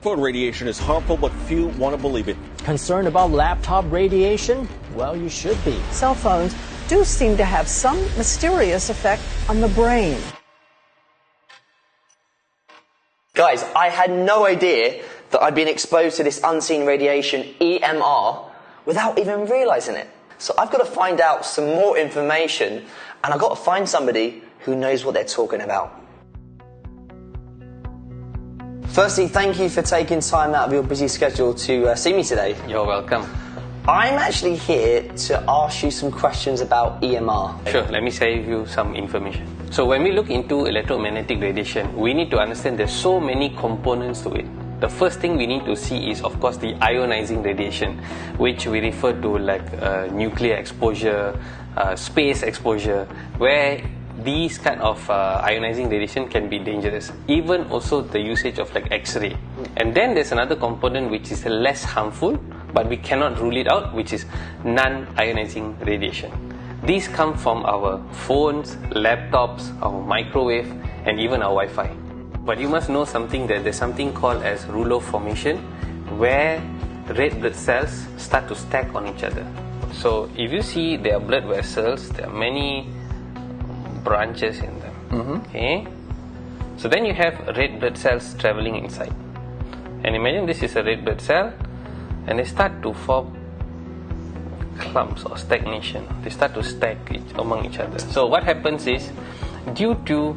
Phone radiation is harmful, but few want to believe it. Concerned about laptop radiation? Well, you should be. Cell phones do seem to have some mysterious effect on the brain. Guys, I had no idea that I'd been exposed to this unseen radiation, EMR, without even realising it. So I've got to find out some more information, and I've got to find somebody who knows what they're talking about. Firstly, thank you for taking time out of your busy schedule to see me today. You're welcome. I'm actually here to ask you some questions about EMR. Sure, let me share with you some information. So when we look into electromagnetic radiation, we need to understand there's so many components to it. The first thing we need to see is, of course, the ionizing radiation, which we refer to like nuclear exposure, space exposure, where these kind of ionizing radiation can be dangerous. Even also the usage of like X-ray. And then there's another component which is less harmful, but we cannot rule it out, which is non-ionizing radiation. These come from our phones, laptops, our microwave, and even our Wi-Fi. But you must know something, that there's something called as rouleau formation, where red blood cells start to stack on each other. So if you see their blood vessels, there are many branches in them. Okay, so then you have red blood cells traveling inside, and imagine this is a red blood cell, and they start to form clumps or stagnation. They start to stack among each other. So what happens is, due to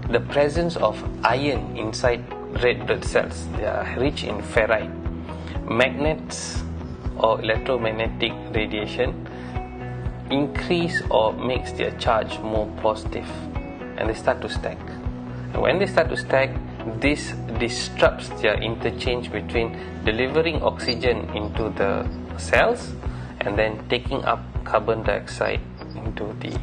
the presence of iron inside red blood cells, they are rich in ferrite, magnets or electromagnetic radiation increase or makes their charge more positive, and they start to stack. And when they start to stack, this disrupts their interchange between delivering oxygen into the cells and then taking up carbon dioxide into the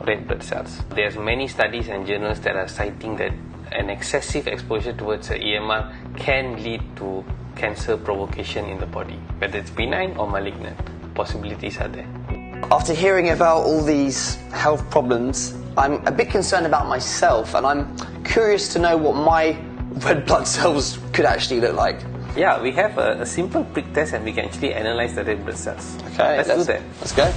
red blood cells. There's many studies and journals that are citing that an excessive exposure towards EMR can lead to cancer provocation in the body, whether it's benign or malignant. Possibilities are there. After hearing about all these health problems, I'm a bit concerned about myself, and I'm curious to know what my red blood cells could actually look like. Yeah, we have a simple prick test, and we can actually analyze the red blood cells. Okay, let's do that. Let's go.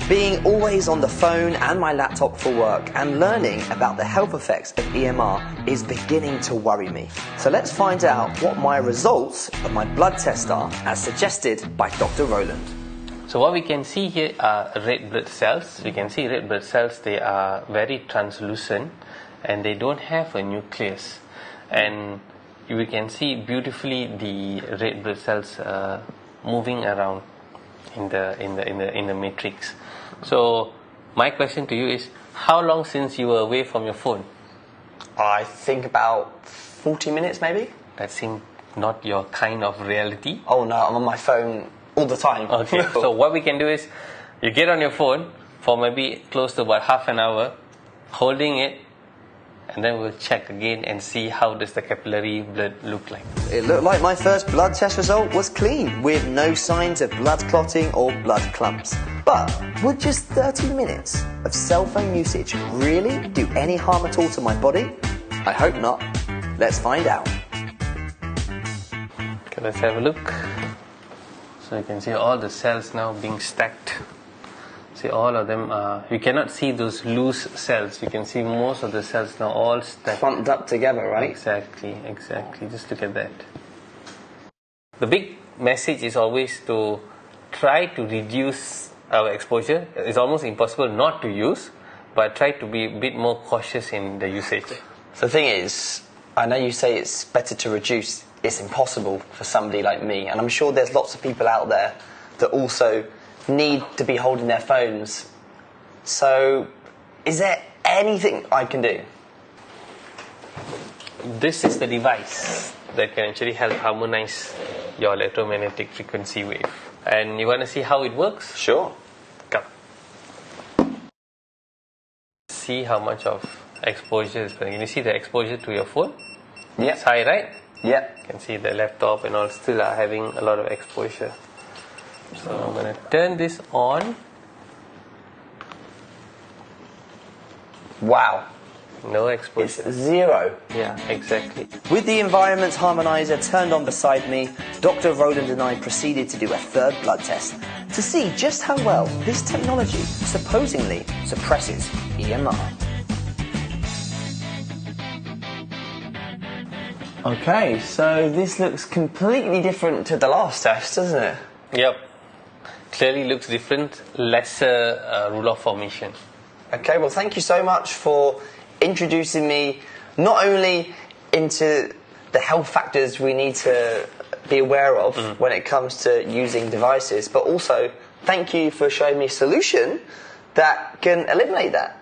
Being always on the phone and my laptop for work and learning about the health effects of EMR is beginning to worry me. So let's find out what my results of my blood test are, as suggested by Dr. Roland. So what we can see here are red blood cells. We can see red blood cells, they are very translucent and they don't have a nucleus. And we can see beautifully the red blood cells moving around in the matrix. So my question to you is, how long since you were away from your phone? I think about 40 minutes maybe. That seems not your kind of reality. Oh no, I'm on my phone all the time. Okay, so what we can do is, you get on your phone for maybe close to about half an hour, holding it, and then we'll check again and see how does the capillary blood look like. It looked like my first blood test result was clean, with no signs of blood clotting or blood clumps. But would just 30 minutes of cell phone usage really do any harm at all to my body? I hope not. Let's find out. Okay, let's have a look. So you can see all the cells now being stacked. See, all of them are, you cannot see those loose cells. You can see most of the cells now all stacked. Clumped up together, right? Exactly. Just look at that. The big message is always to try to reduce our exposure. It's almost impossible not to use, but try to be a bit more cautious in the usage. The thing is, I know you say it's better to reduce. It's impossible for somebody like me, and I'm sure there's lots of people out there that also need to be holding their phones. So, is there anything I can do? This is the device that can actually help harmonize your electromagnetic frequency wave. And you want to see how it works? Sure. Come. See how much of exposure is going. Can you see the exposure to your phone? Yeah. It's high, right? Yeah. You can see the laptop and all still are having a lot of exposure. So I'm going to turn this on. Wow. No exposure. It's 0. Yeah, exactly. With the environment harmonizer turned on beside me, Dr. Roland and I proceeded to do a third blood test to see just how well this technology supposedly suppresses EMR. Okay, so this looks completely different to the last test, doesn't it? Yep. Clearly looks different, lesser rule of formation. Okay, well, thank you so much for introducing me not only into the health factors we need to be aware of when it comes to using devices, but also thank you for showing me a solution that can eliminate that.